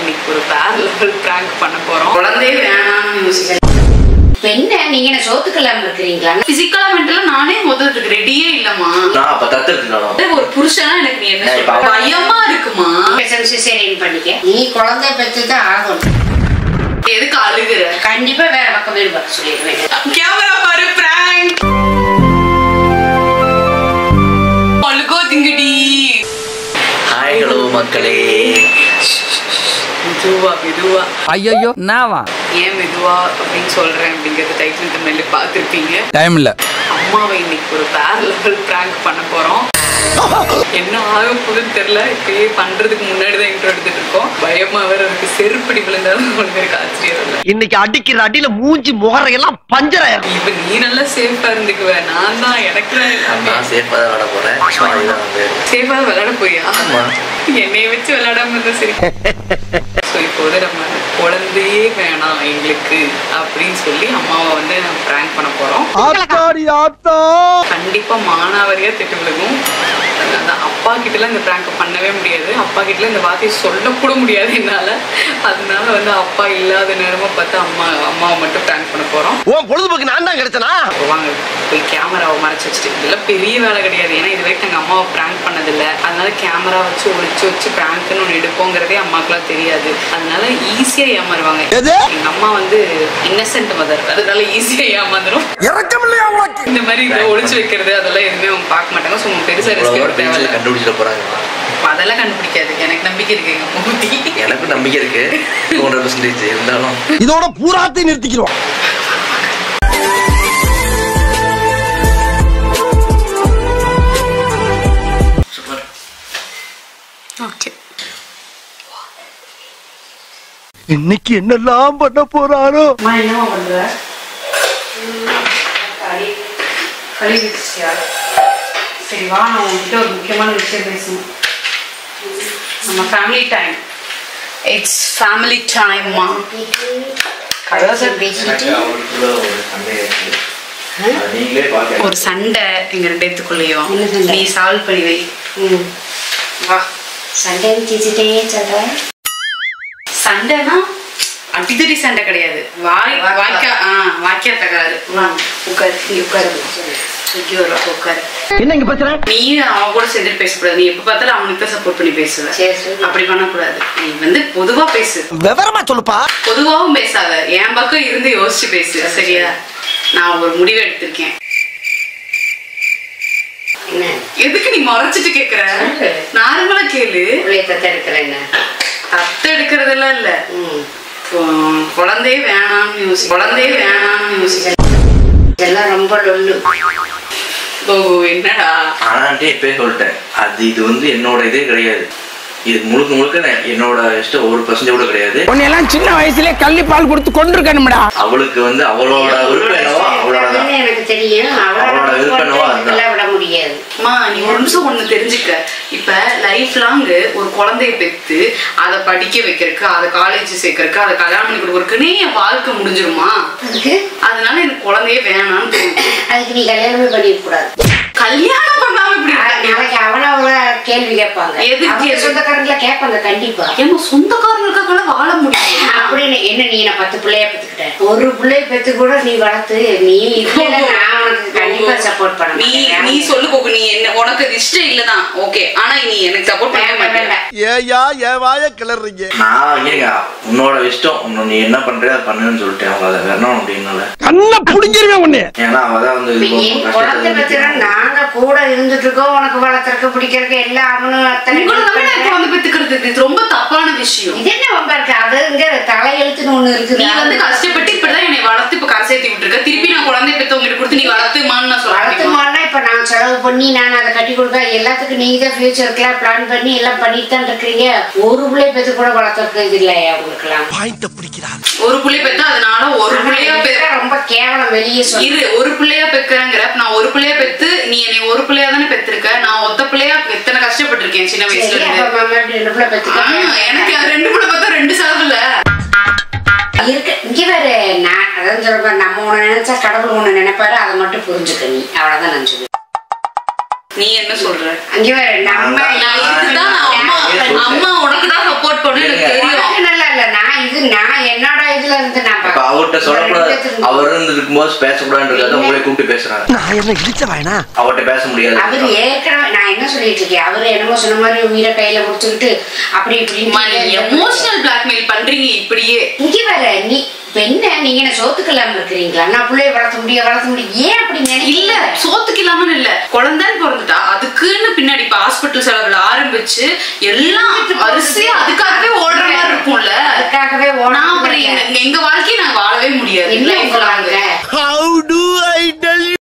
இன்னைக்கு ஒரு வேற லெவல் பிராங்க் பண்ண போறோம். குழந்தையே வேணாம்னு யோசிக்கிறேன். என்ன நீங்க என்ன சோத்துக்கலாம் இருக்கிறீங்களா? பிசிக்கலா மென்டலா நானே முதல்ல ரெடியே இல்லம்மா. நான் அப்ப தத்தெடுத்துக்கணும். ஒரு புருஷனா எனக்கு நீ என்ன சொல்ற? பயமா இருக்குமா? சிசேரியன் பண்ணிக்க. நீ குழந்தை பெற்றுதான் ஆகணும். எதுக்கு அழுகுற? கண்டிப்பா வேற பக்கம் வீடு பார்க்க சொல்லிடுவேன். கேமரா பாரு பிராங்க். அழுகோ திங்கடி. ஹாய் ஹலோ மக்களே. மெதுவா ஐயோ நாவா ஏன் மெதுவா அப்படின்னு சொல்றேன் அப்படிங்கறது டைட்டில் தமிழ்ல பார்த்திருப்பீங்க. டைம் இல்ல. அம்மாவை இன்னைக்கு ஒரு வேற லெவல் பிராங்க் பண்ண போறோம். என்ன ஆகும் போதுன்னு தெரியல. இப்பயே பண்றதுக்கு முன்னாடிதான் இன்ட்ரோ எடுத்துட்டு இருக்கோம். பயமா வேற இருக்கு. செருப்படி விழுந்தாலும் உங்களுக்கு ஆச்சரியம் இல்லை. இன்னைக்கு அடிக்கிற அடியில மூஞ்சி முகரையெல்லாம் பஞ்சர் ஆயிரும். இப்ப நீ நல்லா சேஃபா இருந்துக்குவ. நான் தான் எனக்கு நான் சேஃபா தான் விளையாட போறேன். சேஃபா விளையாட போறியா? என்னைய வச்சு விளையாடாம இருந்தா சரி. இப்போது நம்ம குழந்தையே வேணாம் எங்களுக்கு அப்படின்னு சொல்லி அம்மாவை வந்து நம்ம பிராங்க் பண்ண போறோம். கண்டிப்பா மானாவரியா திட்டு விழுகும். அப்பா கிட்ட எல்லாம் இந்த பிராங்க் பண்ணவே முடியாது. அப்பா கிட்ட இந்த வார்த்தையை சொல்லக்கூட முடியாது என்னால. அதனால வந்து அப்பா இல்லாத நேரமா பார்த்து அம்மாவை மட்டும் பிராங்க் பண்ண போறோம். பொழுதுபோக்கு நான் தான் கிடைச்சனா. வாங்க போய் கேமராவை மறைச்சு வச்சுட்டு. இதெல்லாம் பெரிய வேலை கிடையாது. ஏன்னா இது வரைக்கும் எங்க அம்மாவை பிராங்க் பண்ணதில்லை. அதனால கேமரா வச்சு ஒழிச்சு பிராங்க்னு ஒன்று எடுப்போங்கிறதே அம்மாக்கெல்லாம் தெரியாது. அதனால ஈஸியா ஏமாறுவாங்க. எங்க அம்மா வந்து இன்னசென்ட் மதர். அதனால ஈஸியா ஏமாந்துரும். இந்த மாதிரி இதை ஒழிச்சு வைக்கிறது அதெல்லாம் எதுவுமே அவங்க பார்க்க மாட்டாங்க. ஸோ பெருசா ரிஸ்க் தேவையில்லை. கண்டுபிடிச்சிட போறாங்க. அதெல்லாம் கண்டுபிடிக்காது. எனக்கு நம்பிக்கை இருக்கு. எங்க அம்மா பத்தி எனக்கு நம்பிக்கை இருக்கு. 100% இருந்தாலும் இதோட பூராத்தையும் நிறுத்திக்கிறோம். ஓகே. இன்னைக்கு என்னெல்லாம் பண்ண போறாரோ. என்னவா பண்ற? கழிவிச்சியா? சரி வா, நான் உங்ககிட்ட ஒரு முக்கியமான விஷயம் பேசணும். நம்ம ஃபேமிலி டைம். இட்ஸ் ஃபேமிலி டைம்மா. ஒரு சண்டை எங்க ரெண்டு பேத்துக்குள்ளேயும் நீ சால்வ் பண்ணி வை. வா. சண்டை தீச்சிட்டே சொல்ற. சண்டைனா அடித்தடி சண்டை கிடையாது. வாக்கிய தகராறு. உட்காரு, நீ உட்காரு. உட்காரு. என்ன இங்க பேசுற? நீ அவன் கூட சேர்ந்துட்டு பேசக்கூடாது. நீ எப்ப பார்த்தாலும் அவனுக்கு தான் சப்போர்ட் பண்ணி பேசுவ. அப்படி பண்ணக்கூடாது. நீ வந்து பொதுவா பேசு. விவரமா சொல்லுப்பா. பொதுவாவும் பேசாத. என் பக்கம் இருந்து யோசிச்சு பேசு. சரியா? நான் ஒரு முடிவு எடுத்திருக்கேன். எதுக்கு நீ மறைச்சிட்டு கேக்குற? நார்மலா கேளு. தத்து எடுக்கிறதெல்லாம் இல்ல. குழந்தையே வேணாம்னு யோசிக்கிறேன். இதெல்லாம் ரொம்ப லொல்லு. என்னடா? ஆனான்ட்டே இப்பவே சொல்லிட்டேன். இது வந்து என்னோட இதே கிடையாது. இது முழுக்க என்னோட இஷ்டம். 1% கூட கிடையாது. உன்னையெல்லாம் சின்ன வயசுலயே கள்ளி பால் கொடுத்து கொண்டிருக்கணும்டா. அவளுக்கு வந்து அவளோட விருப்பம் என்னவோ அவளோட எனக்கு தெரியும். அவளோட விருப்பம் விட முடியாது. நீ ஒரு நிமிஷம் ஒண்ணு தெரிஞ்சுக்க. இப்ப லைஃப் லாங் ஒரு குழந்தைய பெற்று அதை படிக்க வைக்கிறதுக்கு, அதை காலேஜ் சேர்க்கறதுக்கு, அதை கல்யாணம் பண்ணி கொடுக்கறதுக்குன்னே என் வாழ்க்கை முடிஞ்சிருமா? அதனால எனக்கு குழந்தையே வேணாம்னு. அதுக்கு நீ கல்யாணமே பண்ணிருக்க கூடாது. கல்யாணம் பண்ணாம இப்படி நாளைக்கு அவள கேள்வி கேட்பாங்க. எதுக்கு சொந்தக்காரங்கள கேட்பாங்க. கண்டிப்பா ஏமா சொந்தக்காரங்களுக்காக வாழ முடியும் அப்படின்னு. என்ன நீ நான் 10 பிள்ளைய பெத்துக்கிட்டேன். ஒரு பிள்ளைய பெத்து கூட நீ வளர்த்து நீ நான் உனக்கு கண்டிப்பா சப்போர்ட் பண்ண. நீ சொல்லு போக்கு. நீ என்ன உனக்கு இஷ்டம் இல்லதான் ஓகே. ஆனா நீ எனக்கு சப்போர்ட் பண்ண மாட்டேன். ஏயா ஏன் வாய கிளறீங்க? நான் ஏங்க உன்னோட இஷ்டம். நீ என்ன பண்ற அதை பண்ணுன்னு சொல்லிட்டேன். அவங்க அதை வரணும் அப்படின்னால கண்ணை புடிஞ்சிருவேன் உன்னை. ஏன்னா அவதான் வந்து குழந்தை பெற்றுனா நாங்க கூட இருந்துட்டு இருக்கோம். உனக்கு வளர்த்துறக்கு பிடிக்கிறதுக்கு எல்லாம் அவனும் அத்தனை குழந்தை பெத்துக்கிறதுக்கு இது ரொம்ப தப்பான விஷயம். இது என்ன ரொம்ப இருக்கு? அது இங்க தலையெழுத்துன்னு ஒண்ணு இருக்கு. நீ வந்து கஷ்டப்பட்டு இப்படிதான் என்னை வளர்த்து இப்ப கரை சேர்த்து விட்டுருக்க. திருப்பி நான் குழந்தை பெற்றவங்க கொடுத்து நீ வளர்த்துமான்னு நான் சொல்றேன். வளர்த்துமான்னா இப்ப நான் செலவு பண்ணி நான் அதை கட்டி கொடுக்க எல்லாத்துக்கும் நீங்க தான் ஃபியூச்சருக்குலாம் பிளான் பண்ணி எல்லாம் பண்ணிட்டு தான் இருக்கிறீங்க. ஒரு பிள்ளை பெத்து கூட வளர்த்துறது இது இல்லையா உங்களுக்கு எல்லாம்? ஒரு பிள்ளை பெத்தா அதனால ஒரு பிள்ளையா ரொம்ப கேவலம். வெளியே சொல்லி ஒரு பிள்ளையா பெக்கிறேங்கிற. நான் ஒரு பிள்ளையா பெத்து நீ என்னை ஒரு பிள்ளையா தானே பெற்றிருக்க. நான் ஒத்த பிள்ளையா எத்தனை கஷ்டப்பட்டிருக்கேன் சின்ன வயசுல இருந்து. எனக்கு 2 பிள்ளை பார்த்தா 2 செலவு இல்ல இருக்கு. இங்க வேற நான் அதான் சொல்றேன். நம்ம ஒண்ணு நினைச்சா கடவுள் ஒண்ணு நினைப்பாரு. அதை மட்டும் புரிஞ்சுக்க. நீ அவ்வளவுதான் நினைச்சது. நீ என்ன சொல்ற? அங்க வேற நம்ம அம்மா உனக்கு தான் சப்போர்ட் பண்ணு எனக்கு தெரியும். நல்லா இடத்துல இருந்து நான் இப்ப அவர்கிட்ட சொல்லக்கூடாது, அவர் இருக்கும்போது பேசக்கூடாதுன்றத உங்களை கூப்பிட்டு பேசுறாங்க. நான் என்ன இடிச்ச வாயனா? அவர்கிட்ட பேச முடியாது. அவரு ஏற்கனவே நான் என்ன சொல்லிட்டு இருக்கேன், அவரு என்னமோ சொன்ன மாதிரி உயிரை கையில முடிச்சுக்கிட்டு அப்படி இப்படி எமோஷனல் பிளாக்மெயில் பண்றீங்க இப்படியே. இங்க வர நீ என்ன நீங்க என்ன சோத்துக்கு இல்லாம இருக்கிறீங்களா? நான் பிள்ளைய வளர்த்த முடியும் ஏன் அப்படி இல்ல, சோத்துக்கு இல்லாம இல்ல, குழந்தைன்னு பிறந்துட்டா அதுக்குன்னு பின்னாடி இப்ப ஹாஸ்பிட்டல் செலவுல ஆரம்பிச்சு எல்லாம் வரிசையா அதுக்காகவே ஓடுற மாதிரி இருக்கும்ல. அதுக்காகவே எங்க வாழ்க்கையை நாங்க வாழவே முடியாது.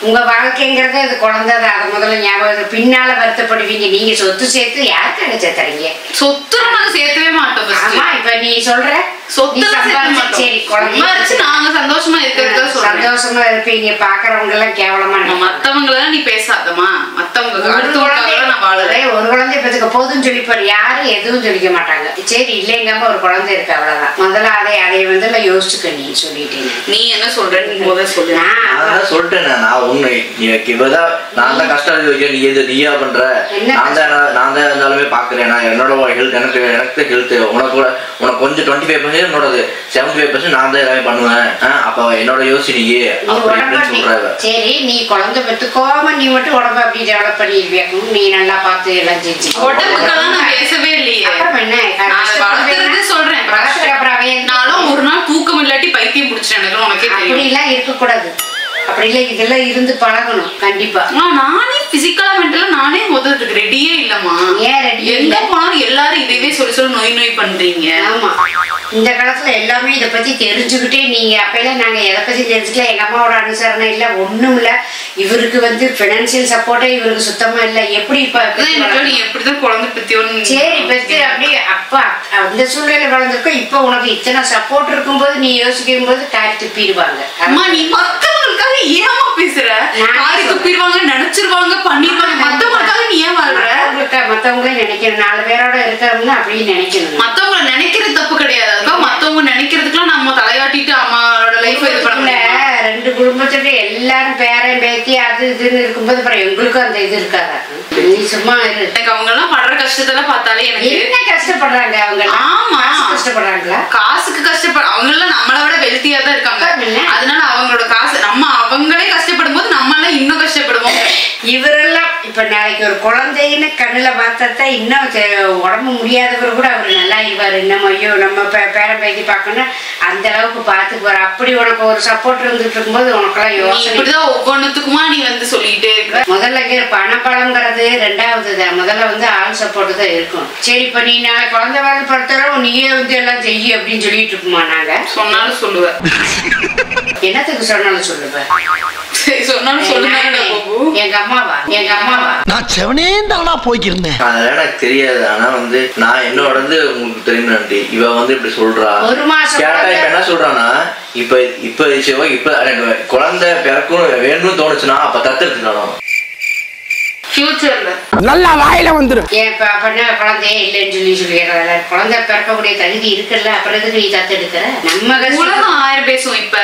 உங்க வாழ்க்கைங்கிறது அது குழந்தைதான், அது முதல்ல ஞாபகம். பின்னால வருத்தப்படுவீங்க. நீங்க சொத்து சேர்த்து யாருக்காக சேர்த்துறீங்க? சொத்து நாங்க சேர்த்தவே மாட்டோம். ஆமா, இப்ப நீ சொல்ற சொத்து சரி, குழந்தை நாங்க சந்தோஷமா இருக்கிறத சந்தோஷமா இருப்பீங்க. பாக்குறவங்க எல்லாம் கேவலமா மத்தவங்கள நீ பேசாதமா, மத்தவங்க அடுத்தவங்க நான் வாழறேன். ஒரு குழந்தை பத்துக்க போதும் சொல்லிப்பாரு, யாரும் எதுவும் சொல்லிக்க மாட்டாங்க. சரி இல்லைங்காம ஒரு குழந்தை இருக்கு, அவ்வளவுதான். முதல்ல அதை வந்து யோசிச்சுக்க. நீ சொல்லிட்டீங்க, நீ என்ன சொல்ற? நீ முதல்ல சொல்லு. நான் சொல்லிட்டேன். நான் ஒண்ணு இவதான் நான் தான் கஷ்டம் நீ நீயா பண்ற, நான் தான் இருந்தாலுமே பாக்குறேன். நான் என்னோட ஹெல்த் எனக்கு ஹெல்த் உனக்கு கொஞ்சம் 25% என்னோடது 75% நான் தான் எல்லாமே பண்ணுவேன். அப்ப என்னோட யோசனையே சொல்றாங்க. சரி நீ குழந்தை பெற்றுக்கோம நீ மட்டும் உடம்பு அப்படி டெவலப் பண்ணிருவியா? நீ நல்லா பார்த்து எல்லாம் செஞ்சு உடம்புக்கெல்லாம் நான் பேசவே இல்லையே. என்ன சொல்றேன், நானும் ஒரு நாள் தூக்கம் இல்லாட்டி பைத்தியம் பிடிச்சேன். எனக்கு உனக்கே அப்படி எல்லாம் இருக்கக்கூடாது. அப்படி இல்ல, இதெல்லாம் இருந்து பழகணும் கண்டிப்பா. நானே பிசிக்கலா மென்டலா நானே முதல்றதுக்கு ரெடியே இல்லம்மா. ஏன் ரெடி? எங்க போனாலும் எல்லாரும் இதவே சொல்லி நோய் பண்றீங்க. ஆமா, இந்த காலத்துல எல்லாமே இதை பத்தி தெரிஞ்சுக்கிட்டே நீங்க அப்பெல்லாம் நாங்க எதை பத்தி தெரிஞ்சுக்கல. எங்க அம்மாவோட அனுசரணை இல்ல, ஒண்ணும் இல்ல. இவருக்கு வந்து பினான்சியல் சப்போர்ட்டே இவருக்கு சுத்தமா இல்ல. எப்படி இப்ப நீ எப்படிதான் குழந்தை பத்தியோன்னு சரி பெற்று அப்படியே அப்பா அந்த சூழ்நிலை வளர்ந்துருக்கோம். இப்ப உனக்கு இத்தனை சப்போர்ட் இருக்கும்போது நீ யோசிக்கும் போது காரி துப்பிடுவாங்க. அம்மா நீ மத்தவங்களுக்காக ஏமா பேசுற? காரி துப்பிடுவாங்க, நினைச்சிருவாங்க, பண்ணிடுவாங்க. மத்தவங்களுக்காக நீ ஏன் வாழ்ற? மத்தவங்களே நினைக்கணும், 4 பேரோட இருக்கிறவங்க அப்படின்னு நினைக்கணும். மத்தவங்க நினைக்கிறது தப்பு கிடையாது. அதுக்காக மத்தவங்க நினைக்கிறதுக்குலாம் நம்ம தலையாட்டிட்டு அம்மாவோட லைஃப் இது பண்ணல. 2 குடும்பத்தோட எல்லாரும் பேரன் பேத்தி அது இதுன்னு இருக்கும்போது அப்புறம் எங்களுக்கும் அந்த இது இருக்காதா? நீ சும்மா இரு. எனக்கு அவங்க எல்லாம் படுற கஷ்டத்தெல்லாம் பார்த்தாலே எனக்கு என்ன கஷ்டப்படுறாங்க அவங்க. ஆமா, கஷ்டப்படுறாங்களா? காசுக்கு கஷ்டப்பட அவங்க எல்லாம் நம்மளை விட வெல்த்தியா தான் இருக்காங்க. அதனால அவங்களோட காசு அவங்களே கஷ்டப்படும் போது நம்ம எல்லாம் இன்னும் கஷ்டப்படுவோம். இவரெல்லாம் இப்ப நாளைக்கு ஒரு குழந்தைன்னு கண்ணுல பார்த்தா இன்னும் உடம்பு முடியாதவர் கூட அவரு நல்லா இருவாரு. இன்னும் ஐயோ நம்ம பேரம் பேத்தி பார்க்கணும் அந்த அளவுக்கு பாத்துக்குவாரு. அப்படி உனக்கு ஒரு சப்போர்ட் இருந்துட்டு இருக்கும்போது உனக்கெல்லாம் யோசனை. இப்படிதான் ஒவ்வொன்னுத்துக்குமா நீ வந்து சொல்லிட்டே இருக்க. முதல்ல பணப்பழங்கிறது 2வது தான், முதல்ல வந்து ஆள் சப்போர்ட் தான் இருக்கும். சரி இப்ப நீ நாளை குழந்தை வாழ்க்கை பொறுத்தவரை நீயே வந்து எல்லாம் செய்ய அப்படின்னு சொல்லிட்டு இருக்குமா? நாங்க சொன்னாலும் சொல்லுவேன், என்னத்துக்கு சொன்னாலும் சொல்லுவேன். சொன்னாலும் சொல்லுங்க. எங்க அம்மாவா நான் செவனேந்தானா போய்க்கிருந்தேன். அதெல்லாம் எனக்கு தெரியாது. ஆனா வந்து நான் என்னோட உங்களுக்கு தெரியும். இவ வந்து இப்படி சொல்றா. ஒரு மாசம் கேட்டா இப்ப என்ன சொல்றானா, இப்ப குழந்தை பிறக்கும் வேணும்னு தோணுச்சுன்னா அப்ப தத்தெடுத்துக்கணும். ஃபியூச்சர்ல நல்லா வாயில வந்துரும். ஏன் பண்ண குழந்தையே இல்லைன்னு சொல்லிடுறதால குழந்தை பிறக்கக்கூடிய தகுதி இருக்குல்ல, அப்புறம் எதுக்கு நீ தத்தெடுக்கிற? நம்ம உலகம் 1000 பேசும். இப்ப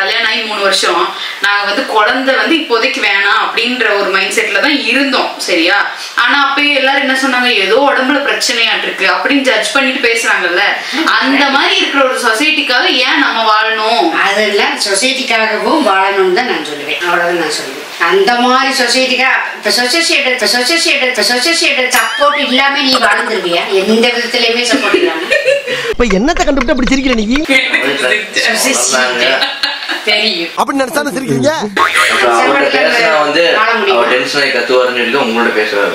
கல்யாணம் ஆகி 3 வருஷம் நாங்க வந்து குழந்தை வந்து இப்போதைக்கு வேணாம் அப்படின்ற ஒரு மைண்ட் செட்ல தான் இருந்தோம், சரியா? ஆனா அப்பயே எல்லாரும் என்ன சொன்னாங்க, ஏதோ உடம்புல பிரச்சனையாட்டு இருக்கு அப்படின்னு ஜட்ஜ் பண்ணிட்டு பேசுறாங்கல்ல. அந்த மாதிரி இருக்கிற ஒரு சொசைட்டிக்காக ஏன் நம்ம வாழணும்? அதெல்லாம் சொசைட்டிக்காகவும் வாழணும்னு தான் நான் சொல்லுவேன். அவ்வளவுதான் நான் சொல்லுவேன். அந்த மாதிரி சொசைட்டிக்காக இப்ப சொசைட்டி சப்போர்ட் இல்லாம நீ வாழ்ந்துருவியா? எந்த விதத்திலயுமே சப்போர்ட் இல்லாம இப்ப என்னத்தை கண்டுபிட்டு அப்படி சிரிக்கிற நீ? தெரியும் அப்படி நினைச்சானே சிரிக்கிறீங்க. அவங்கள்ட்ட பேசினா வந்து அவர் டென்ஷன் ஆகி கத்துவாருன்னு சொல்லி உங்களோட பேசுவாரு.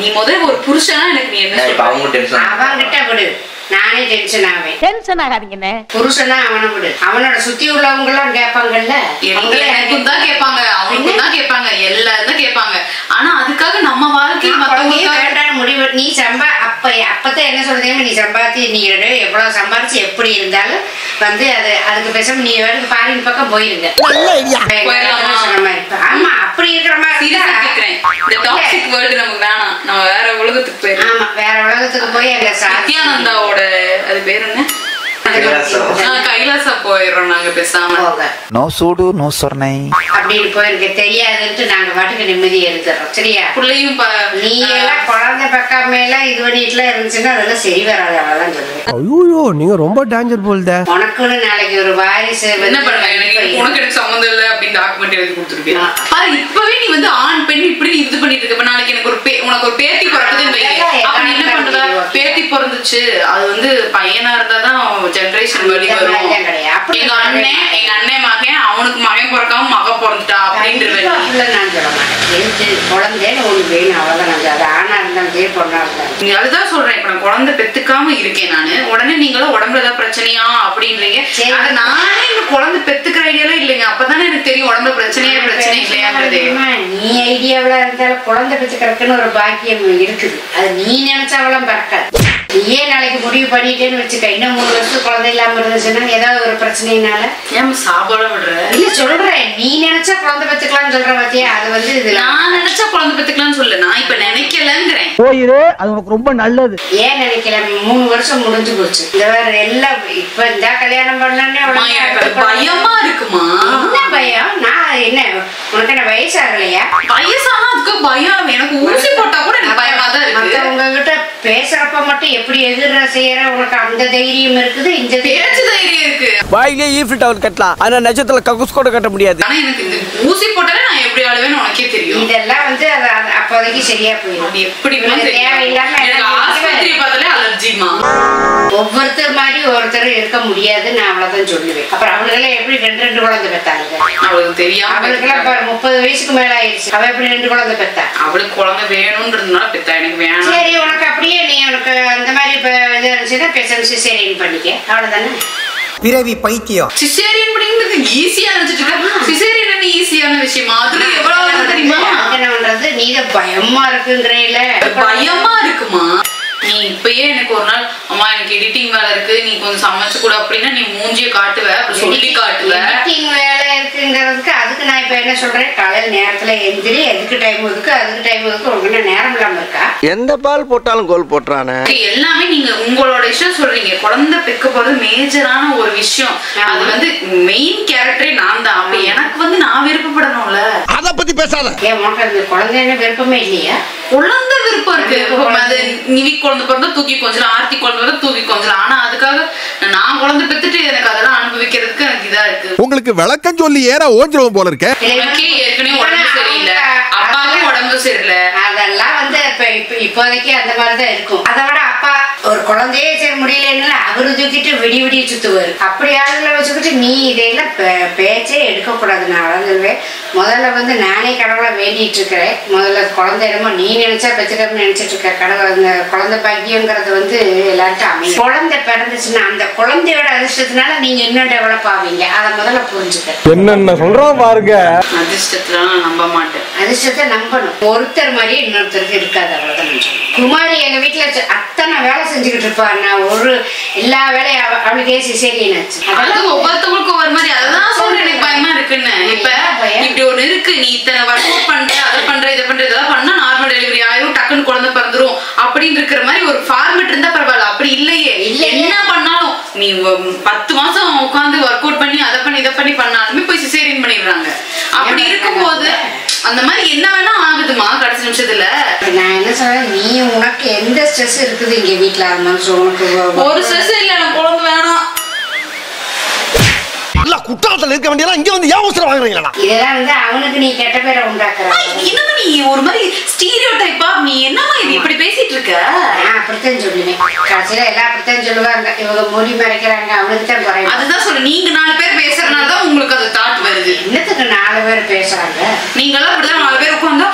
நீ முதல்ல ஒரு புருஷனா எனக்கு நீ என்ன இப்ப அவங்க டென்ஷன் அவங்கிட்ட விடு, நானே டென்ஷன் ஆவேன். டென்ஷன் ஆகாதீங்க. புருஷனா அவனை விடு, அவனோட சுத்தி உள்ளவங்க எல்லாம் கேட்பாங்கல்ல. எனக்கும் தான் கேட்பாங்க, அவனுக்கும் தான் கேட்பாங்க, எல்லாரும் தான் கேட்பாங்க. ஆனா அதுக்காக நம்ம வாழ்க்கை வேண்டாம் முடிவு. நீ அப்பதான் என்ன சொல்றீங்க, நீ சம்பாதிச்சு நீ எவ்வளவு சம்பாதிச்சு எப்படி இருந்தாலும் வந்து அதுக்கு பேசாம நீ ஃபாரின் பக்கம் போயிருங்க. ஆமா அப்படி இருக்கிற மாதிரி நமக்கு வேணாம். நம்ம வேற உலகத்துக்கு போய் ஆமா வேற உலகத்துக்கு போய் அங்க சத்யானந்தாவோட அது பேர் என்ன கைலாசா போயிடுறோம் நாங்க பேசாம. நோ சூடு நோ சொர்ணை அப்படின்னு போயிருக்கு தெரியாதுன்ட்டு நாங்க பாட்டுக்கு நிம்மதியா இருக்கிறோம். சரியா? பிள்ளையும் நீ எல்லாம் குழந்தை பக்கம் எல்லாம் இது பண்ணிட்டுலாம் இருந்துச்சுன்னா அதெல்லாம் சரி வராது. அவ்வளவுதான் சொல்லுவேன். ஐயோ நீங்க ரொம்ப டேஞ்சர் போல்த. உனக்குன்னு நாளைக்கு ஒரு வாரிசு என்ன பண்ண உனக்கு எனக்கு சம்மந்தம் இல்லை அப்படின்னு டாக்குமெண்ட் எழுதி கொடுத்துருக்கேன். இப்பவே நீ வந்து ஆண் பெண் இப்படி இது பண்ணிட்டு இருக்க. நாளைக்கு எனக்கு உனக்கு ஒரு பேத்தி பிறக்குதுன்னு என்ன பண்றதா? பேத்தி பிறந்துச்சு அது வந்து பையனா இருந்தாதான் ஜெனரேஷன் வழி வரும். எங்க அண்ணன் மகன் அவனுக்கு மகன் பிறக்காம மக பிறந்துட்டா அப்படின்னு நான் சொல்ல மாட்டேன். குழந்தைன்னு ஒண்ணு வேணும் அவ்வளவுதான். அது ஆணா இருந்தாலும் சரி பொண்ணா இருந்தாலும். அதுதான் சொல்றேன். இப்ப நான் குழந்தை பெத்துக்காம இருக்கேன் நானு. உடனே நீங்களும் உடம்புல ஏதாவது பிரச்சனையா அப்படின்றீங்க. நானே இந்த குழந்தை பெத்துக்கிற ஐடியாலாம் இல்லைங்க. அப்பதானே எனக்கு தெரியும் உடம்புல பிரச்சனையா பிரச்சனை இல்லையான்றது. நீ ஐடியாவில இருந்தாலும் குழந்தை பெத்துக்கிறதுக்குன்னு ஒரு பாக்கியம் இருக்குது. அது நீ நினைச்சாவெல்லாம் பறக்காது. நீயே நாளைக்கு முடிவு பண்ணிட்டேன்னு வச்சுக்க. இன்னும் 3 வருஷம் குழந்தை இல்லாம இருந்துச்சுன்னா ஏதாவது ஒரு பிரச்சனைனால ஏன் சாப்பாடும் விடுற? இல்ல சொல்றேன். நீ நினைச்சா குழந்தை பெத்துக்கலாம்னு சொல்ற பாத்தியா? அது வந்து இதுல நான் நினைச்சா குழந்தை பெத்துக்கலாம்னு சொல்லு. நான் இப்ப நினைக்கலங்கிறேன். போயிரு, அது உனக்கு ரொம்ப நல்லது. ஏன் நினைக்கல? 3 வருஷம் முடிஞ்சு போச்சு. இந்த வேற எல்லாம் இப்ப இந்த கல்யாணம் பண்ணனே பயமா இருக்குமா? என்ன பயம்? நான் என்ன உனக்கு என்ன வயசாகலையா? வயசானா அதுக்கு பயம். எனக்கு ஊசி போட்டா கூட எனக்கு பயமா தான் இருக்கு. உங்ககிட்ட பேசுறப்ப மட்டும் எப்படி எதிர செய்யற உனக்கு அந்த தைரியம் இருக்குது. இந்த பேச்சு தைரியம் இருக்கு. வாயிலே ஈஃபில் டவர் கட்டலாம், ஆனா நட்சத்திர கக்கூஸ் கூட கட்ட முடியாது. ஆனா எனக்கு இந்த ஊசி போட்டாலே நான் எப்படி ஆளுவேன்னு உனக்கே தெரியும். இதெல்லாம் வந்து அப்போதைக்கு சரியா போயிடும். அது எப்படி தேவையில்லாம ஆஸ்பத்திரி பார்த்தாலே அலர்ஜிமா. ஒவ்வொருத்தர் மாதிரி ஒருத்தர் இருக்க முடியாது. நான் அவ்வளவுதான் சொல்லுவேன். அப்புறம் அவளுக்கெல்லாம் எப்படி 2 குழந்தை பெத்தாங்க? அவளுக்கு தெரியாம அவளுக்கெல்லாம் 30 வயசுக்கு மேல ஆயிடுச்சு. அவ எப்படி 2 குழந்தை பெத்தா? அவளுக்கு குழந்தை வேணும்ன்றதுனால பெத்தா. எனக்கு வேணும். சரி உனக்கு அப்படியே நீ உனக்கு அந்த மாதிரி இது இருந்துச்சுன்னா பேசணும் சிசேரியன் பண்ணிக்க. அவ்வளவுதானே. பிறவி பைத்தியம். சிசேரியன் பண்ணிங்கிறது ஈஸியா நினைச்சிட்டு இருக்க. சிசேரியன் ஈஸியான விஷயமா? அதுல எவ்வளவு தெரியுமா? என்ன பண்றது? நீதான் பயமா இருக்குங்கிறேல. பயமா இருக்குமா? நீ இப்பயே எனக்கு ஒரு நாள் அம்மா எனக்கு எடிட்டிங் வேலை இருக்கு நீ கொஞ்சம் சமைச்சு கூட அப்படின்னா நீ மூஞ்சிய காட்டுவ, சொல்லி காட்டுவ. எடிட்டிங் வேலை இருக்குங்கிறதுக்கு அதுக்கு நான் இப்ப என்ன சொல்றேன்? காலையில நேரத்துல எந்திரி, எதுக்கு டைம் ஒதுக்கு, அதுக்கு டைம் ஒதுக்கு. உங்க நேரம் இல்லாம இருக்கா? எந்த பால் போட்டாலும் கோல் போட்டுறானே. எல்லாமே நீங்க உங்களோட விஷயம் சொல்றீங்க. குழந்தை பெக்க போறது மேஜரான ஒரு விஷயம். அது வந்து மெயின் கேரக்டரே நான் தான். அப்ப எனக்கு வந்து நான் விருப்பப்படணும்ல. அத பத்தி பேசாத. ஏன் உனக்கு அந்த குழந்தைன்னு விருப்பமே இல்லையா? குழந்தை விருப்பம் இருக்கு. அது நிவி குழந்தை பிறந்தா தூக்கி கொஞ்சம், ஆர்த்தி குழந்தை பிறந்தா தூக்கி கொஞ்சம். ஆனா அதுக்காக நான் குழந்தை பெத்துட்டு எனக்கு அதெல்லாம் அனுபவிக்கிறதுக்கு எனக்கு இதா இருக்கு. உங்களுக்கு விளக்கம் சொல்லி ஏற ஓஞ்சிரும் போல இருக்க. எனக்கே ஏற்கனவே உடம்பு சரியில்லை, அப்பாவுக்கும் உடம்பு சரியில்லை. அதெல்லாம் வந்து இப்போதைக்கு அந்த மாதிரிதான் இருக்கும். அதை விட அப்பா ஒரு குழந்தையே சரி முடியலன்னு அவரு தூக்கிட்டு விடிய சுத்துவாரு. அப்படி ஆளுகளை வச்சுக்கிட்டு நீ இதையெல்லாம் பேச்சே எடுக்க கூடாது. நான் வளர்ந்துருவேன். முதல்ல வந்து நானே கடவுளை வேண்டிட்டு இருக்கிறேன். முதல்ல குழந்தை இடமோ நீ நினைச்சா பெற்றுக்கணும்னு நினைச்சிட்டு இருக்க. கடவுள் அந்த குழந்தை பாக்கியங்கிறது வந்து எல்லார்ட்டும் அமையும். குழந்தை பிறந்துச்சுன்னா அந்த குழந்தையோட அதிர்ஷ்டத்தினால நீங்க இன்னும் டெவலப் ஆவீங்க. அதை முதல்ல புரிஞ்சுக்க. என்னென்ன சொல்றோம் பாருங்க. அதிர்ஷ்டத்துல நான் நம்ப மாட்டேன். அதிர்ஷ்டத்தை நம்பணும். ஒருத்தர் மாதிரியே இன்னொருத்தருக்கு இருக்காது. அவ்வளவுதான். குமாரி எங்க வீட்டுல அத்தனை வேலை செஞ்சுக்கிட்டு இருப்பா. நான் எல்லா வேலையும் அவளுக்கே சிசேரியன் ஆச்சு. அதெல்லாம் ஒவ்வொருத்தவங்களுக்கும் ஒரு மாதிரி. அதான் சொல்றேன் எனக்கு பயமா இருக்குன்னு. இப்ப இப்படி ஒண்ணு இருக்கு. நீ இத்தனை ஒர்க் அவுட் பண்ற, அதை பண்ற, இதை பண்ற, இதெல்லாம் பண்ணா நார்மல் டெலிவரி ஆயிரும், டக்குன்னு குழந்தை பிறந்துரும் அப்படின்னு இருக்கிற மாதிரி ஒரு ஃபார்மேட் இருந்தா பரவாயில்ல. அப்படி இல்லையே. என்ன பண்ணாலும் நீ 10 மாசம் உட்காந்து ஒர்க் அவுட் பண்ணி அதை பண்ணி இதை பண்ணி பண்ணாலுமே போய் சிசேரியன் பண்ணிடுறாங்க. அப்படி இருக்கும்போது அந்த மாதிரி என்ன வேணா ஆகுதுமா கடைசி நிமிஷத்துல. நான் என்ன சொல்றேன், நீ உனக்கு எந்த ஸ்ட்ரெஸ் இருக்குது இங்க வீட்டுல? ஒரு ஸ்ட்ரெஸ் இல்ல. எனக்கு குழந்தை வேணாம். குற்றாலத்துல இருக்க வேண்டியதெல்லாம் இங்க வந்து ஏன் வாங்குறீங்களா? இதெல்லாம் வந்து அவனுக்கு நீ கெட்ட பேரை உண்டாக்குற. என்னமா நீ ஒரு மாதிரி ஸ்டீரியோ டைப்பா? நீ என்னமா இது இப்படி பேசிட்டு இருக்க? நான் அப்படித்தான் சொல்லுவேன். கடைசியில எல்லாம் அப்படித்தான் சொல்லுவாங்க. இவங்க மூடி மறைக்கிறாங்க, அவனுக்கு தான் குறையும். அதுதான் சொல்லு. நீங்க 4 பேர் பேசுறதுனாலதான் உங்களுக்கு அது தாட் வருது. என்னத்துக்கு 4 பேர் பேசுறாங்க? நீங்க எல்லாம் இப்படிதான் 4 பேர் உட்காந்தா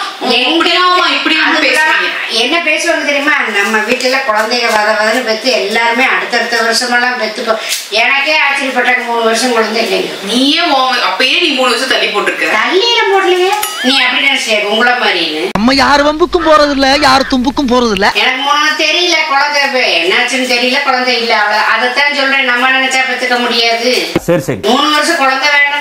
இப்படி பேசுறீங்க. என்ன பேசுவாங்க தெரியுமா? நம்ம வீட்டுல குழந்தைங்க வதன்னு பெத்து எல்லாருமே அடுத்தடுத்த வருஷமெல்லாம் பெத்து. எனக்கே ஆச்சரியப்பட்டாங்க 3 வருஷம் குழந்தை இல்லைங்க. நீயே அப்பயே நீ 3 வருஷம் தள்ளி போட்டுருக்க. தள்ளியில போடலையே. நீ அப்படி நினைச்சே உங்கள மாதிரின்னு. நம்ம யாரு வம்புக்கும் போறது இல்ல, யாரு தும்புக்கும் போறது இல்ல. எனக்கு 3 தெரியல. குழந்தை என்னாச்சுன்னு தெரியல. குழந்தை இல்ல. அவ்வளவு. அதைத்தான் சொல்றேன். நம்ம நினைச்சா பெத்துக்க முடியாது. சரி சரி. 3 வருஷம் குழந்தை வேண்டாம்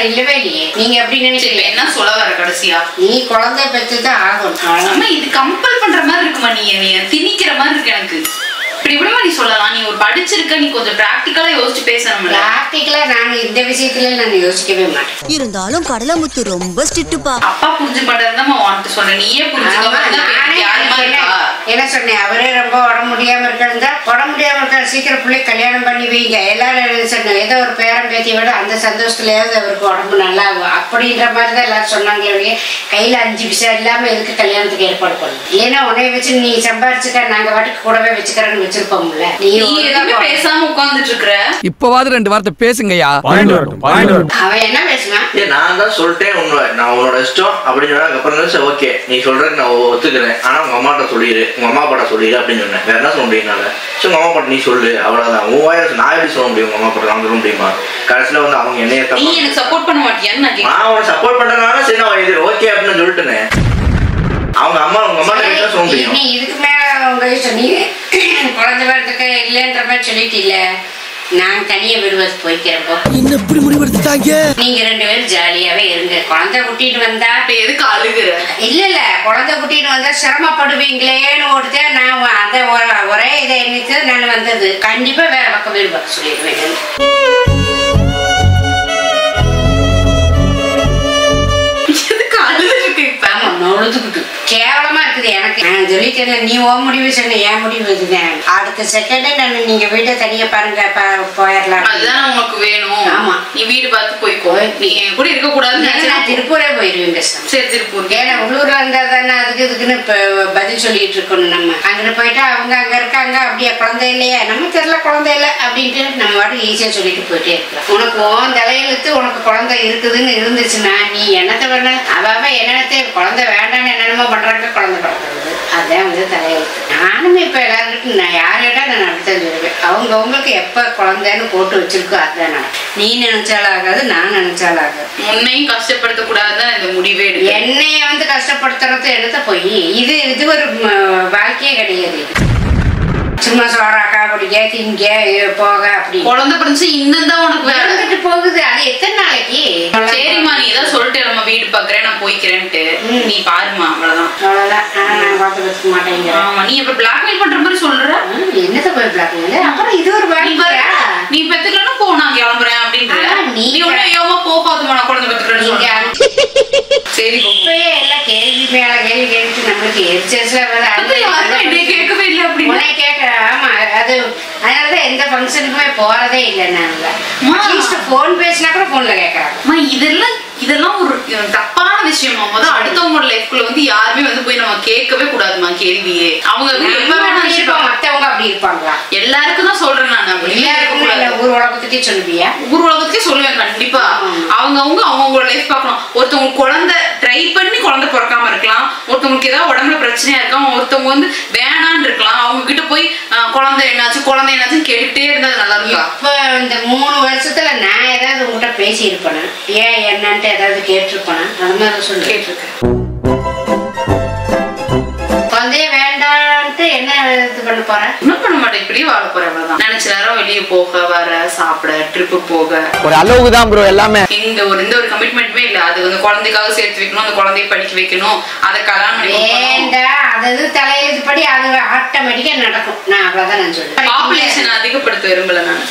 இல்லவே இல்லையே. நீங்க எப்படி நினைக்கிறீங்க? என்ன சொல்ல வர கடைசியா? நீ குழந்தை பெத்துதான் ஆகணும். இது கம்பல் பண்ற மாதிரி இருக்குமா? நீ திணிக்கிற மாதிரி இருக்கு எனக்கு. இப்படி இப்படிமா நீ சொல்லலாம். நீ ஒரு படிச்ச படிச்சிருக்க, நீ கொஞ்சம் பிராக்டிக்கலா யோசிச்சு பேசணும். பிராக்டிக்கலா நான் இந்த விஷயத்துல நான் யோசிக்கவே மாட்டேன். இருந்தாலும் கடலமுத்து ரொம்ப ஸ்ட்ரிக்ட்டுப்பா. அப்பா புரிஞ்சு மாட்டேன்னு வான்ட்டு சொன்னேன். நீயே என்ன சொன்னேன், அவரே ரொம்ப உடம்பு முடியாம இருக்கிறதா, உடம்பு முடியாம இருக்க சீக்கிரம் பிள்ளை கல்யாணம் பண்ணி வைங்க. எல்லாரும் சொன்னேன், ஏதோ ஒரு பேரம் பேத்தி விட அந்த சந்தோஷத்துலயாவது அவருக்கு உடம்பு நல்லா ஆகும் அப்படின்ற மாதிரிதான் எல்லாரும் சொன்னாங்களே. கையில 5 பைசா இல்லாம எதுக்கு கல்யாணத்துக்கு ஏற்பாடு பண்ணணும்? ஏன்னா உன்னைய வச்சு நீ சம்பாரிச்சுக்க, நாங்க வாட்டுக்கு கூடவே வச்சுக்கிறேன்னு வச்சிருப்போம்ல. நீ எதுவுமே பேசாம உட்கார்ந்துட்டு இருக்கிற. இப்பவாது 2 வார்த்தை பேசுங்கய்யா. அவன் என்ன பேசுனான்? நான் தான் சொல்லிட்டேன், நான் உன்னோட இஷ்டம் அப்படின்னு சொன்னா அப்புறம் ஓகே நீ சொல்றதுக்கு நான் ஒத்துக்கிறேன், ஆனா உங்க அம்மாட்ட சொல்லிடு, உங்க அம்மா பாட்ட சொல்லிடு அப்படின்னு சொன்னேன். வேற என்ன சொல்ல முடியும்னால சரி உங்க அம்மா பாட்ட நீ சொல்லு, அவ்வளவுதான். உன் வாயில நான் எப்படி சொல்ல முடியும்? உங்க அம்மா பாட்ட நான் சொல்ல முடியுமா? கடைசியில வந்து அவங்க என்னைய நீ எனக்கு சப்போர்ட் பண்ண மாட்டியான்னு நான் அவனை சப்போர்ட் பண்றதுனால சரி நான் இது ஓகே அப்படின்னு சொல்லிட்டேனே. அவங்க அம்மா சொல்ல முடியும். நீ இதுக்கு மேல உங்க இஷ்டம். நீ குழந்தை வரதுக்கு இல்லைன்ற மாதிரி சொல்லிட்டீல்ல, நான் தனியா விடுவது போய்க்கிறப்போ என்ன இப்படி முடிவெடுத்துட்டாங்க? நீங்க 2 பேரும் ஜாலியாவே இருங்க. குழந்தை கூட்டிட்டு வந்தா எதுக்கு அழுகுற? இல்ல குழந்தை கூட்டிட்டு வந்தா சிரமப்படுவீங்களேன்னு ஓடுத்தே நான் அந்த ஒரே இதை எண்ணித்து நான் வந்தது. கண்டிப்பா வேற பக்கம் வீடு பார்க்க சொல்லிடுவேன். கேவலமா இருக்குது எனக்கு. நான் சொல்லிட்டேன், நீ உன் முடிவு சொன்ன, என் முடிவு இதுதான். அடுத்த செகண்டே நான் நீங்க வீட்டை தனியா பாருங்க போயிடலாம். அதுதான் உங்களுக்கு வேணும். ஆமா, நீ வீடு பார்த்து போய்க்கோ. நீ கூட இருக்க கூடாதுன்னு நான் திருப்பூரே போயிருவேன் பேசுறேன். சரி திருப்பூர். ஏன்னா உள்ளூர்ல இருந்தா தானே அதுக்கு இதுக்குன்னு பதில் சொல்லிட்டு இருக்கணும். நம்ம அங்கிட்டு போயிட்டா அவங்க அங்க இருக்காங்க, அப்படியே குழந்தை இல்லையா, நம்ம தெரியல குழந்தை இல்லை அப்படின்ட்டு நம்ம வாட்டுக்கு ஈஸியா சொல்லிட்டு போயிட்டே இருக்கலாம். உனக்கு உன் தலையெழுத்து உனக்கு குழந்தை இருக்குதுன்னு இருந்துச்சுன்னா நீ என்னத்தை வேணா அவ என்னத்தை குழந்தை வேண்டாம்னு என்னென்னமோ பண்றாங்க, குழந்தை பிறக்கிறது அதான் வந்து தலையெழுத்து. நானுமே இப்ப எல்லாருக்கும் நான் யார்கிட்ட நான் அப்படித்தான் சொல்லுவேன். அவங்களுக்கு எப்ப குழந்தைன்னு போட்டு வச்சிருக்கோ அதுதான் நான். நீ நினைச்சாலும் ஆகாது, நான் நினைச்சாலும் ஆகாது. உன்னையும் கஷ்டப்படுத்த கூடாதுதான் இந்த முடிவே எடுக்க. என்னைய வந்து கஷ்டப்படுத்துறது என்னத்த போய் இது ஒரு வாழ்க்கையே கிடையாது. சும்மா சோறாக்கா குடிக்க திங்க போக அப்படி குழந்தை பிடிச்சி இன்னும் தான் உனக்கு வந்துட்டு போகுது. அது எத்தனை நாளைக்கு? சரிம்மா நீ தான் சொல்லிட்டு நம்ம வீடு பாக்குறேன் நான் போய்க்கிறேன்ட்டு நீ பாருமா. அவ்வளவுதான் அவ்வளவுதான். நான் பார்த்து வச்சுக்க மாட்டேங்க. ஆமா நீ இப்ப பிளாக்மெயில் பண்ற மாதிரி சொல்ற. என்னத்த போய் பிளாக்மெயில்? அப்புறம் இது ஒரு வாழ்க்கையா? நீ பெத்துக்கலன்னா போ நான் கிளம்புறேன் அப்படின்ற. நீ உடனே யோமா போகாதுமா நான் குழந்தை பெத்துக்கிறேன். சரி இப்பயே எல்லாம் கேள்வி மேல கேள்வி கேட்டு நம்மளுக்கு எரிச்சல்ல கேட்கவே இல்லை அப்படின்னு கேட்க. ஆமா அது அதனாலதான் எந்த ஃபங்க்ஷனுக்குமே போறதே இல்லை. நான் போன் பேசினா கூட போன்ல கேட்கறாங்க. இதெல்லாம் ஒரு தப்பான விஷயமா. முதல் அடுத்தவங்களோட லைஃப்குள்ள வந்து யாருமே வந்து போய் நம்ம கேட்கவே கூடாதுமா கேள்வியே. அவங்க மத்தவங்க அப்படி இருப்பாங்களா? எல்லாருக்கும் தான் சொல்றேன் நான். ஊர் உலகத்துக்கே சொல்லுவியா? ஊர் உலகத்துக்கே சொல்லுவேன் கண்டிப்பா. அவங்களோட லைஃப் பார்க்கணும். ஒருத்தவங்க குழந்தை ட்ரை பண்ணி குழந்தை பிறக்காம இருக்கலாம், ஒருத்தவங்களுக்கு ஏதாவது உடம்புல பிரச்சனையா இருக்கலாம், ஒருத்தவங்க வந்து வேணான்னு இருக்கலாம். அவங்க கிட்ட போய் குழந்தை என்னாச்சுன்னு கேட்டுட்டே இருந்தது நல்லா இருக்கும். இப்ப இந்த 3 வருஷத்துல நான் ஏதாவது உங்ககிட்ட பேசி இருப்பேன், ஏன் என்னன்ட்டு ஏதாவது கேட்டிருப்பேன், அது மாதிரி சொல்லி கேட்டிருக்கேன். குழந்தைய வேண்டான்ட்டு என்ன இது பண்ண போறேன்? இன்னும் பண்ண மாட்டேன், இப்படியே வாழ போறேன். அவ்வளவுதான். நினைச்ச நேரம் வெளியே போக வர சாப்பிட ட்ரிப்பு போக ஒரு அளவுக்கு தான் ப்ரோ எல்லாமே. எந்த ஒரு கமிட்மெண்ட்டுமே இல்ல. அது வந்து குழந்தைக்காக சேர்த்து வைக்கணும், அந்த குழந்தைய படிக்க வைக்கணும், அதை கல்யாணம் அது தலையெழுத்துப்படி அது ஆட்டோமேட்டிக்கா நடக்கும். நான் அவ்வளவுதான் நான் சொல்றேன். பாப்புலேஷன் அதிகப்படுத்த விரும்பல நான்.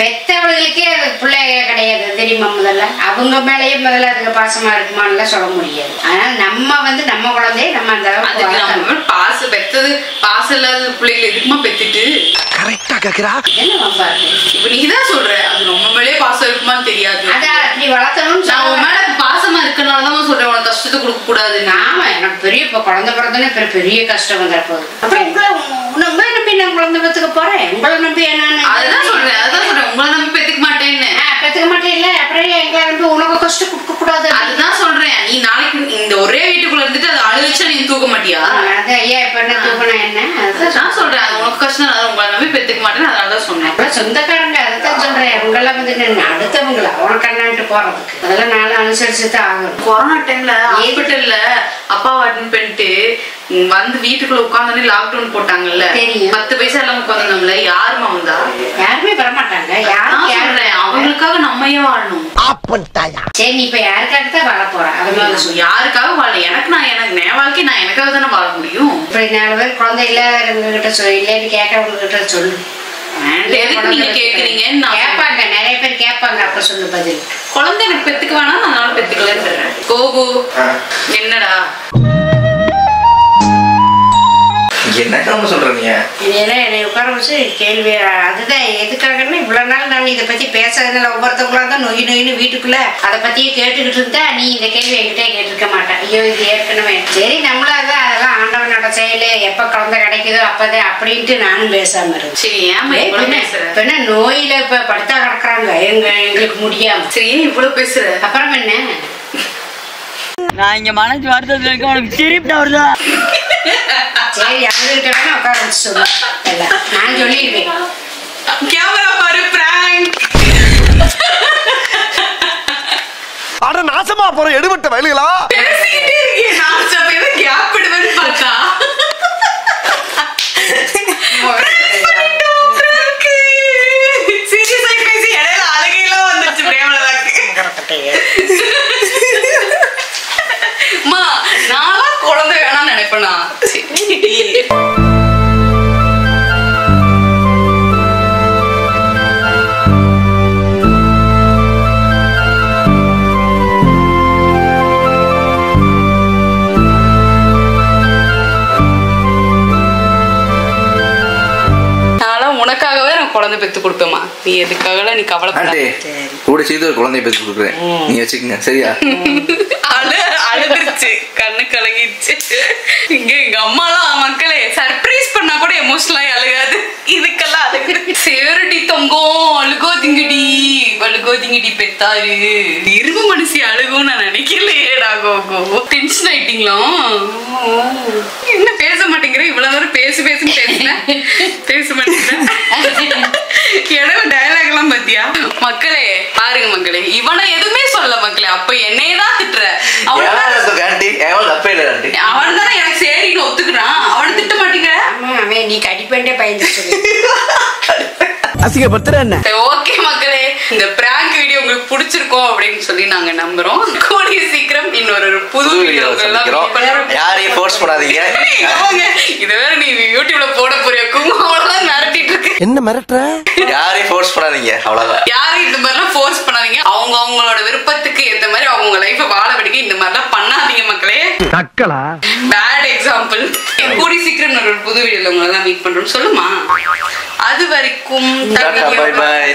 பெத்தவர்களுக்கே அது பிள்ளைய கிடையாது தெரியுமா? முதல்ல அவங்க மேலேயே முதல்ல அதுக்கு பாசமா இருக்குமான்னு சொல்ல முடியாது. ஆனா நம்ம வந்து நம்ம குழந்தைய நம்ம அந்த பாசம் பெத்தது பாசம் இல்லாத பிள்ளைகளை எதுக்குமா பெத்துட்டு கரெக்டா கேக்குறா. இப்ப நீதான் சொல்ற அது நம்ம மேலேயே பாசம் இருக்குமான்னு தெரியாது. அதான் அப்படி வளர்த்தணும். நான் உன் மேல பாசமா இருக்கனாலதான் சொல்றேன் உனக்கு கஷ்டத்தை கொடுக்க கூடாது. ஆமா எனக்கு பெரிய இப்ப குழந்தை பிறந்தோன்னே பெரிய கஷ்டம் வந்துடப்போகுது. அப்புறம் உங்களை நம்பி நான் குழந்தை பெத்துக்க போறேன். உங்களை நம்பி என்னன்னு அதுதான் சொல்றேன். உங்களை நம்பி பெத்துக்க மாட்டேன்னு. பெத்துக்க மாட்டேன் இல்ல. அப்புறம் எங்களை நம்பி உனக்கு கஷ்டம் கொடுக்க கூடாது. அதுதான் சொல்றேன். நீ நாளைக்கு இந்த ஒரே வீட்டுக்குள்ள இருந்துட்டு அதை அழு வச்சா நீ தூக்க மாட்டியா? அது ஐயா இப்ப என்ன தூக்கணும் என்ன? நான் சொல்றேன் அது உனக்கு கஷ்டம். அதை உங்களை நம்பி பெத்துக்க மாட்டேன்னு அதனாலதான் சொன்னேன். சொந்தக்காரங்க அதைத்தான் சொல்றேன். உங்களெல்லாம் வந்து அடுத்தவங்களா உனக்கு என்னான்ட்டு போறதுக்கு அதெல்லாம் நானும் அனுசரிச்சுதான் ஆகணும். கொரோனா டைம்ல ஹாஸ்பிட்டல்ல அப்பா அட்மிட் பண்ணிட்டு வந்து வீட்டுக்குள்ள உட்கார்ந்து லாக்டவுன் போட்டாங்கல்ல. 10 பைசா எல்லாம் உட்காந்துருந்தாங்கல்ல. யாருமா வந்தா? யாருமே வரமாட்டாங்க. அவங்களுக்காக நம்ம ஏன் வாழணும்? சரி நீ இப்ப யாருக்காக தான் வாழ போற? யாருக்காக வாழ? எனக்கு என் வாழ்க்கை நான் எனக்காக தானே வாழ முடியும். இப்படி 4 பேர் குழந்தை இல்லாதவங்க கிட்ட இல்லைன்னு கேட்கறவங்க கிட்ட சொல்லு. எதுக்கு நீங்க கேக்குறீங்கன்னு நான் கேட்பாங்க, நிறைய பேர் கேட்பாங்க. அப்ப சொல்லு பதில். குழந்தை எனக்கு பெத்துக்க வேணாம், அதனால பெத்துக்கலன்னு. கோகு என்னடா என்ன சொல்றீங்க? என்னை உட்கார வச்சு கேள்வி அதுதான் எதுக்காகன்னு இவ்வளவு நாள் நான் இதை பத்தி பேசாதனால ஒவ்வொருத்தவங்களா தான் நொய் நொயின்னு வீட்டுக்குள்ள அதை பத்தியே கேட்டுக்கிட்டு இருந்தா நீ இந்த கேள்வி என்கிட்ட கேட்டிருக்க மாட்டேன். ஐயோ இது ஏற்கனவே சரி நம்மளாதான் அதெல்லாம் ஆண்டவனோட செயலு, எப்ப குழந்தை கிடைக்குதோ அப்பதான் அப்படின்ட்டு நானும் பேசாம இருக்கேன். சரி ஏமா இப்ப என்ன நோயில இப்ப படுத்தா கிடக்குறாங்க எங்களுக்கு முடியாம. சரி இவ்வளவு பேசுற அப்புறம் என்ன நான் இங்க மனசு வருத்தத்துல இருக்க உனக்கு சிரிப்பு வருதா? சரி அவங்ககிட்ட வேணா உட்கார வச்சு சொல்லு. நான் சொல்லிடுவேன். கேமரா பாரு பிராங்க். அட நாசமா போற எடுபட்ட வயலுகளா. பேசிட்டே இருக்கேன் நான் சப்பையில கேப் விடுவேன்னு பார்த்தா சீரியஸா பேசி இடையில அழகையெல்லாம் வந்துச்சு பிரேமலதாக்கு. அம்மா நான்லாம் குழந்தை வேணாம்னு நினைப்பேனா? உனக்காகவே நான் குழந்தை பெத்து கொடுப்பேமா, நீ எதுக்காக நீ கவலைப்படாத. கூட செய்து ஒரு குழந்தைய பெத்து கொடுக்குறேன், நீ வச்சுக்கங்க சரியா? அழுதுருச்சு, கண்ணு கலங்கிடுச்சு. இங்க எங்க அம்மாலாம் மக்களே சர்ப்ரைஸ் பண்ணா கூட எமோஷனலா அழுகாது, இதுக்கெல்லாம் அழுகுது. சேரடி தங்கம் அழுகோதிங்கடி அழுகோதிங்கடி பெத்தாரு. இரும்பு மனுஷி அழுகும் நான் நினைக்கலையேடா. கோகோ டென்ஷன் ஆயிட்டீங்களா? என்ன பேச மாட்டேங்கிற? இவ்வளவு நேரம் பேசு பேசுன்னு பேசுன, பேச மாட்டேங்கிற. இடம் டயலாக் எல்லாம் பாத்தியா? மக்களே பாருங்க மக்களே, இவனை எதுவுமே சொல்ல மக்களே, அப்ப என்னையதான் திட்டுற. அவன் தானே எனக்கு சரின்னு ஒத்துக்கிறான், அவனை திட்ட மாட்டேங்கிற. நீ கடிப்பேண்டே பயந்து அசிங்கப்படுத்துற என்ன? ஓகே மக்களே, இந்த பிராங்க் வீடியோ உங்களுக்கு பிடிச்சிருக்கோம் அப்படின்னு சொல்லி நாங்க நம்புறோம். கூடிய சீக்கிரம் இன்னொரு புது வீடியோ யாரையும் ஃபோர்ஸ் பண்ணாதீங்க. இது வேற நீ யூடியூப்ல போட போறிய குமாவெல்லாம் மிரட்டிட்டு இருக்கு. என்ன மிரட்டுற? யாரையும் ஃபோர்ஸ் பண்ணாதீங்க, அவ்வளவுதான். யாரையும் இந்த மாதிரிலாம் ஃபோர்ஸ் பண்ணாதீங்க. அவங்க அவங்களோட விருப்பத்துக்கு ஏத்த மாதிரி அவங்க லைஃப வாழ விடுங்க. இந்த மாதிரிலாம் பண்ணாதீங்க மக்களே. தக்கலா பேட் எக்ஸாம்பிள். கூடி சீக்கிரம் ஒரு புது வீடியோல உங்களை எல்லாம் மீட் பண்றோம். சொல்லுமா அது வரைக்கும் பை பை.